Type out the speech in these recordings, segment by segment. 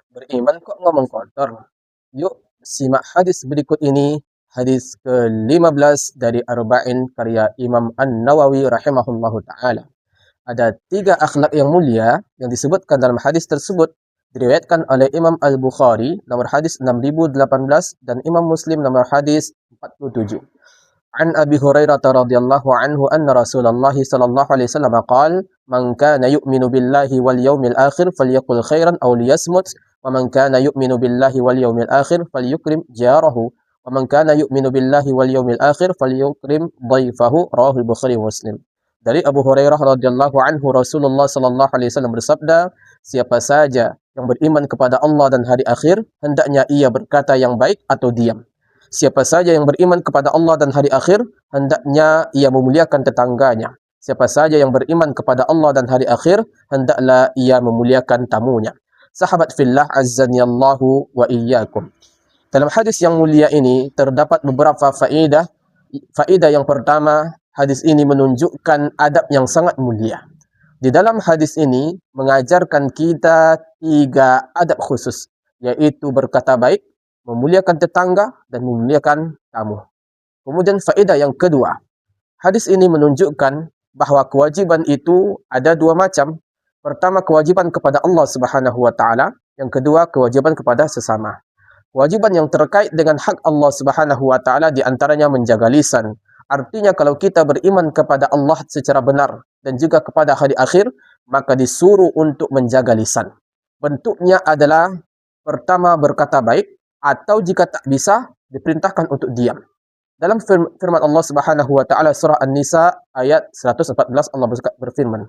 Beriman kok ngomong kotor? Yuk simak hadis berikut ini, hadis ke-15 dari Arba'in karya Imam An-Nawawi rahimahullahu ta'ala. Ada 3 akhlak yang mulia yang disebutkan dalam hadis tersebut, diriwayatkan oleh Imam Al-Bukhari nomor hadis 6018 dan Imam Muslim nomor hadis 47. عن أبي هريرة رضي الله عنه أن رسول الله صلى الله عليه وسلم قال من كان يؤمن بالله واليوم الآخر فليقل خيرا أو ليصمت ومن كان يؤمن بالله واليوم الآخر فليكرم جاره ومن كان يؤمن بالله واليوم الآخر فليكرم ضيفه رواه البخاري ومسلم. Dari Abu Hurairah radhiyallahu anhu, Rasulullah sallallahu alaihi wasallam bersabda, siapa saja yang beriman kepada Allah dan hari akhir, hendaknya ia berkata yang baik atau diam. Siapa saja yang beriman kepada Allah dan hari akhir, hendaknya ia memuliakan tetangganya. Siapa saja yang beriman kepada Allah dan hari akhir, hendaklah ia memuliakan tamunya. Sahabat fillah azzanillahu wa iyyakum. Dalam hadis yang mulia ini terdapat beberapa faedah. Faedah yang pertama, hadis ini menunjukkan adab yang sangat mulia. Di dalam hadis ini mengajarkan kita 3 adab khusus, yaitu berkata baik, memuliakan tetangga, dan memuliakan tamu. Kemudian faedah yang kedua, hadis ini menunjukkan bahwa kewajiban itu ada 2 macam. Pertama, kewajiban kepada Allah Subhanahu wa taala, yang kedua kewajiban kepada sesama. Kewajiban yang terkait dengan hak Allah Subhanahu wa taala di antaranya menjaga lisan. Artinya kalau kita beriman kepada Allah secara benar dan juga kepada hari akhir, maka disuruh untuk menjaga lisan. Bentuknya adalah pertama berkata baik, atau jika tak bisa diperintahkan untuk diam. Dalam firman Allah Subhanahu wa taala surah An-Nisa ayat 114, Allah berfirman,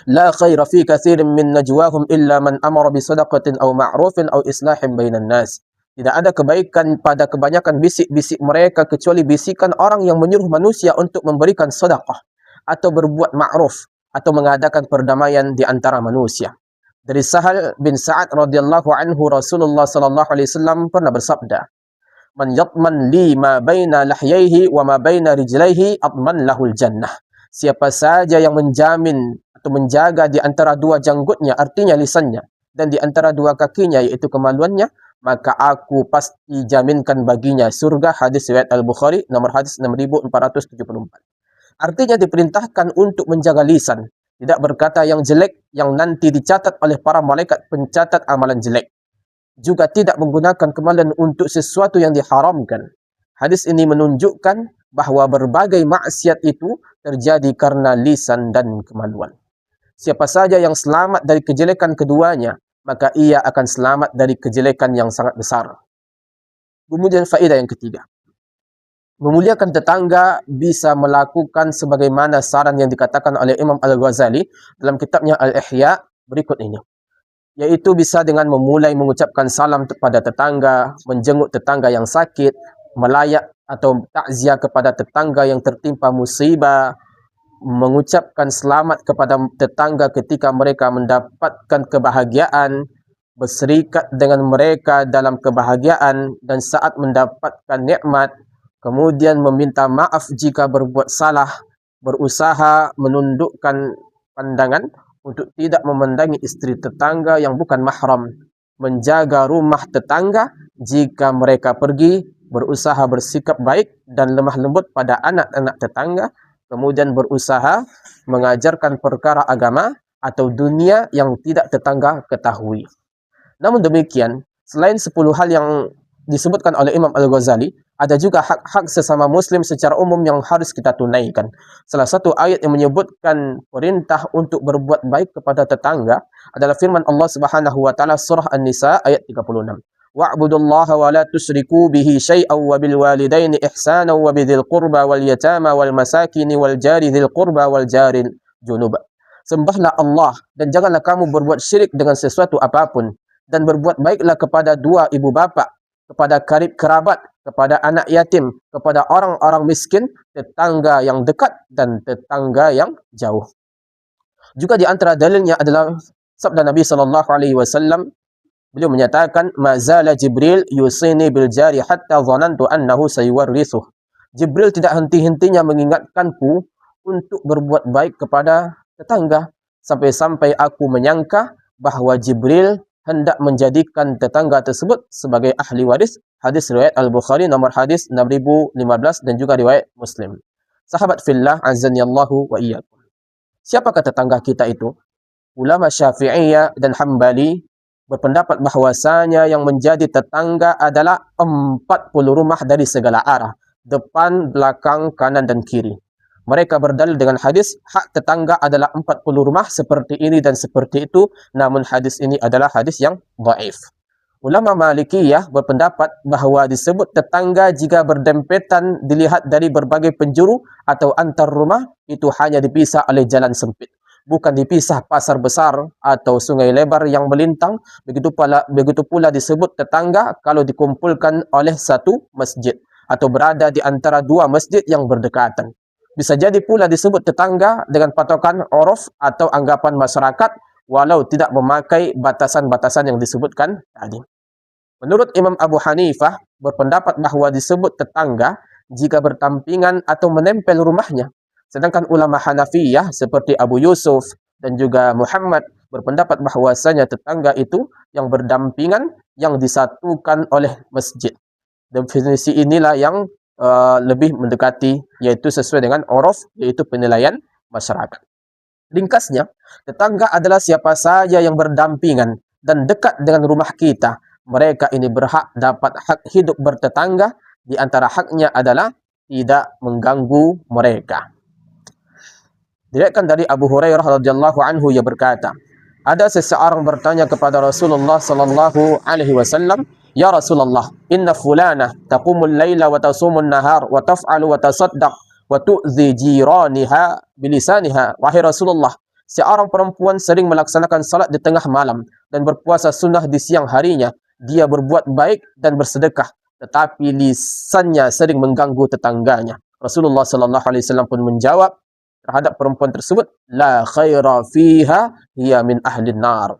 la khaira fi katsirin min najwahum illa man amara bi shadaqatin aw ma'rufin aw islahin bainan nas. Tidak ada kebaikan pada kebanyakan bisik-bisik mereka kecuali bisikan orang yang menyuruh manusia untuk memberikan sedekah atau berbuat ma'ruf atau mengadakan perdamaian di antara manusia. Dari Sahal bin Sa'ad radhiyallahu anhu, Rasulullah sallallahu alaihi wasallam pernah bersabda, man yatman li ma baina lahyaihi wa ma baina rijlaihi atman lahul jannah. Siapa saja yang menjamin atau menjaga di antara 2 janggutnya, artinya lisannya, dan di antara 2 kakinya, yaitu kemaluannya, maka aku pasti jaminkan baginya surga. Hadis riwayat Al-Bukhari nomor hadis 6474. Artinya diperintahkan untuk menjaga lisan, tidak berkata yang jelek yang nanti dicatat oleh para malaikat pencatat amalan jelek. Juga tidak menggunakan kemaluan untuk sesuatu yang diharamkan. Hadis ini menunjukkan bahwa berbagai maksiat itu terjadi karena lisan dan kemaluan. Siapa saja yang selamat dari kejelekan keduanya, maka ia akan selamat dari kejelekan yang sangat besar. Kemudian faedah yang ketiga, memuliakan tetangga bisa melakukan sebagaimana saran yang dikatakan oleh Imam Al-Ghazali dalam kitabnya Al-Ihya berikut ini, yaitu bisa dengan memulai mengucapkan salam kepada tetangga, menjenguk tetangga yang sakit, melayak atau takziah kepada tetangga yang tertimpa musibah, mengucapkan selamat kepada tetangga ketika mereka mendapatkan kebahagiaan, berserikat dengan mereka dalam kebahagiaan dan saat mendapatkan nikmat, kemudian meminta maaf jika berbuat salah, berusaha menundukkan pandangan untuk tidak memandangi istri tetangga yang bukan mahram, menjaga rumah tetangga jika mereka pergi, berusaha bersikap baik dan lemah lembut pada anak-anak tetangga, kemudian berusaha mengajarkan perkara agama atau dunia yang tidak tetangga ketahui. Namun demikian, selain 10 hal yang disebutkan oleh Imam Al-Ghazali, ada juga hak-hak sesama muslim secara umum yang harus kita tunaikan. Salah satu ayat yang menyebutkan perintah untuk berbuat baik kepada tetangga adalah firman Allah Subhanahu wa taala surah An-Nisa ayat 36. Wa'budullaha wa la tusyriku bihi syai'an wa bil walidaini ihsanan wa bidzil qurba wal yatama wal masakin wal jari dzil qurba wal jaril junub. Sembahlah Allah dan janganlah kamu berbuat syirik dengan sesuatu apapun, dan berbuat baiklah kepada 2 ibu bapa, kepada karib kerabat, kepada anak yatim, kepada orang-orang miskin, tetangga yang dekat dan tetangga yang jauh. Juga di antara dalilnya adalah sabda Nabi sallallahu alaihi wasallam. Beliau menyatakan, mazala Jibril yusini bil jari hatta dhanantu annahu sayuwarrithuh. Jibril tidak henti-hentinya mengingatkanku untuk berbuat baik kepada tetangga, sampai-sampai aku menyangka bahwa Jibril hendak menjadikan tetangga tersebut sebagai ahli waris. Hadis riwayat Al-Bukhari nomor hadis 6015 dan juga riwayat Muslim. Sahabat fillah, azanillahu wa iyyakum. Siapakah tetangga kita itu? Ulama Syafi'iyah dan Hambali berpendapat bahwasanya yang menjadi tetangga adalah 40 rumah dari segala arah, depan, belakang, kanan dan kiri. Mereka berdalil dengan hadis, hak tetangga adalah 40 rumah seperti ini dan seperti itu, namun hadis ini adalah hadis yang dhaif. Ulama Malikiyah berpendapat bahawa disebut tetangga jika berdempetan dilihat dari berbagai penjuru atau antar rumah, itu hanya dipisah oleh jalan sempit. Bukan dipisah pasar besar atau sungai lebar yang melintang. Begitu pula disebut tetangga kalau dikumpulkan oleh satu masjid atau berada di antara dua masjid yang berdekatan. Bisa jadi pula disebut tetangga dengan patokan uruf atau anggapan masyarakat walau tidak memakai batasan-batasan yang disebutkan tadi. Menurut Imam Abu Hanifah berpendapat bahawa disebut tetangga jika bertampingan atau menempel rumahnya. Sedangkan ulama Hanafiyah seperti Abu Yusuf dan juga Muhammad berpendapat bahwasanya tetangga itu yang berdampingan yang disatukan oleh masjid. Definisi inilah yang lebih mendekati, yaitu sesuai dengan uruf, yaitu penilaian masyarakat. Ringkasnya, tetangga adalah siapa saja yang berdampingan dan dekat dengan rumah kita. Mereka ini berhak dapat hak hidup bertetangga. Di antara haknya adalah tidak mengganggu mereka. Diriwayatkan dari Abu Hurairah radhiyallahu anhu, ia berkata, ada seseorang bertanya kepada Rasulullah sallallahu alaihi wasallam, "Ya Rasulullah, inna fulana taqumul laila wa tasumun nahar wa taf'alu wa tasaddaq wa tu'zi jiraniha bilisaniha." Wahai Rasulullah, seorang perempuan sering melaksanakan salat di tengah malam dan berpuasa sunnah di siang harinya. Dia berbuat baik dan bersedekah, tetapi lisannya sering mengganggu tetangganya. Rasulullah sallallahu alaihi wasallam pun menjawab terhadap perempuan tersebut, la khaira fiha hiya min ahlin nar.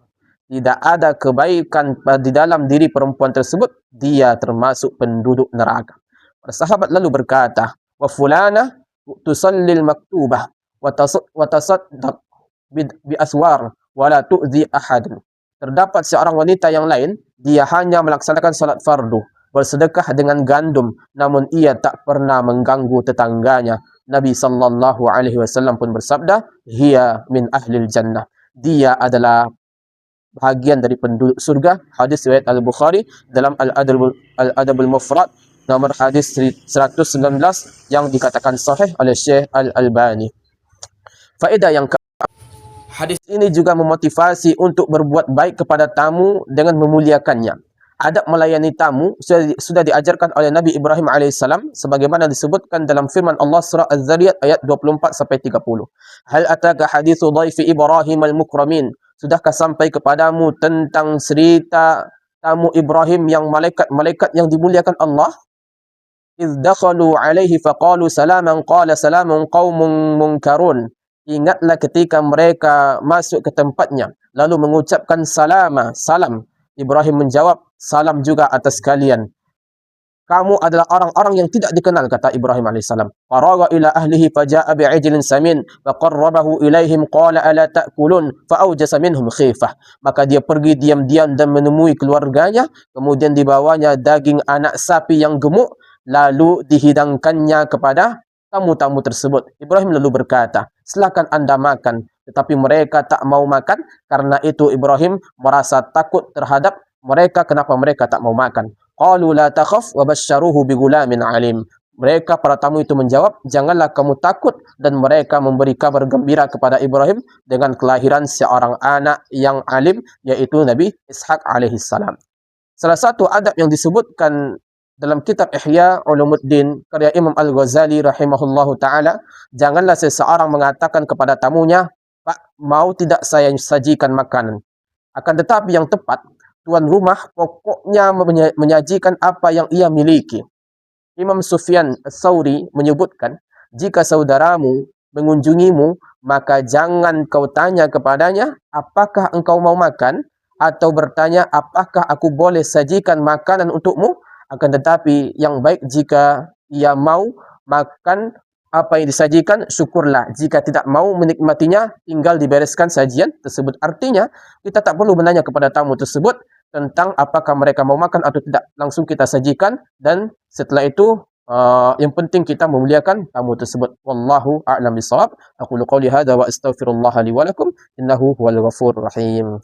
Tidak ada kebaikan di dalam diri perempuan tersebut, dia termasuk penduduk neraka. Para sahabat lalu berkata, wa fulana tusallil maktubah wa tasaddaq bi aswar wa la tu'zi ahadan. Terdapat seorang wanita yang lain, dia hanya melaksanakan salat fardu, bersedekah dengan gandum, namun ia tak pernah mengganggu tetangganya. Nabi sallallahu alaihi wasallam pun bersabda, hiya min ahlil jannah. Dia adalah bahagian dari penduduk surga. Hadis riwayat Al-Bukhari dalam Al-Adabul Mufrad nomor hadis 119 yang dikatakan sahih oleh Syekh Al-Albani. Faedah yang hadis ini juga memotivasi untuk berbuat baik kepada tamu dengan memuliakannya. Adab melayani tamu sudah diajarkan oleh Nabi Ibrahim alaihissalam sebagaimana disebutkan dalam firman Allah surah Az-Zariyat ayat 24 sampai 30. Hal ataka hadithu dhaifi Ibrahim al-mukramin? Sudahkah sampai kepadamu tentang cerita tamu Ibrahim yang malaikat-malaikat yang dimuliakan Allah? Idz dakhalu alaihi faqalu salaman qala salamun qaumun munkarun. Ingatlah ketika mereka masuk ke tempatnya lalu mengucapkan salam. Ibrahim menjawab, salam juga atas kalian. Kamu adalah orang-orang yang tidak dikenal, kata Ibrahim alaihissalam. Faraga ila ahlihi faja'a bi'ijlin samin faqarrabahu ilaihim qala ala ta'kulun fa'awjasa minhum khifah. Maka dia pergi diam-diam dan menemui keluarganya, kemudian dibawanya daging anak sapi yang gemuk, lalu dihidangkannya kepada tamu-tamu tersebut. Ibrahim lalu berkata, silakan Anda makan. Tetapi mereka tak mau makan. Karena itu Ibrahim merasa takut terhadap mereka. Kenapa mereka tak mau makan? Qalu la takhaf wa basyaruhu bigulamin alim. Mereka para tamu itu menjawab, janganlah kamu takut, dan mereka memberi kabar gembira kepada Ibrahim dengan kelahiran seorang anak yang alim, yaitu Nabi Ishaq alaihissalam. Salah satu adab yang disebutkan dalam kitab Ihya Ulumuddin karya Imam Al-Ghazali rahimahullahu ta'ala, janganlah seseorang mengatakan kepada tamunya, Pak, mau tidak saya sajikan makanan? Akan tetapi yang tepat, tuan rumah pokoknya menyajikan apa yang ia miliki. Imam Sufyan Ats-Tsauri menyebutkan, jika saudaramu mengunjungimu, maka jangan kau tanya kepadanya, apakah engkau mau makan? Atau bertanya, apakah aku boleh sajikan makanan untukmu? Akan tetapi yang baik jika ia mau makan, apa yang disajikan, syukurlah. Jika tidak mau menikmatinya, tinggal dibereskan sajian tersebut. Artinya, kita tak perlu menanya kepada tamu tersebut tentang apakah mereka mau makan atau tidak. Langsung kita sajikan dan setelah itu yang penting kita memuliakan tamu tersebut. Wallahu a'lam bishawab. Aqulu qawli hadza wa astaghfirullah li wa lakum innahu huwal ghafurur rahim.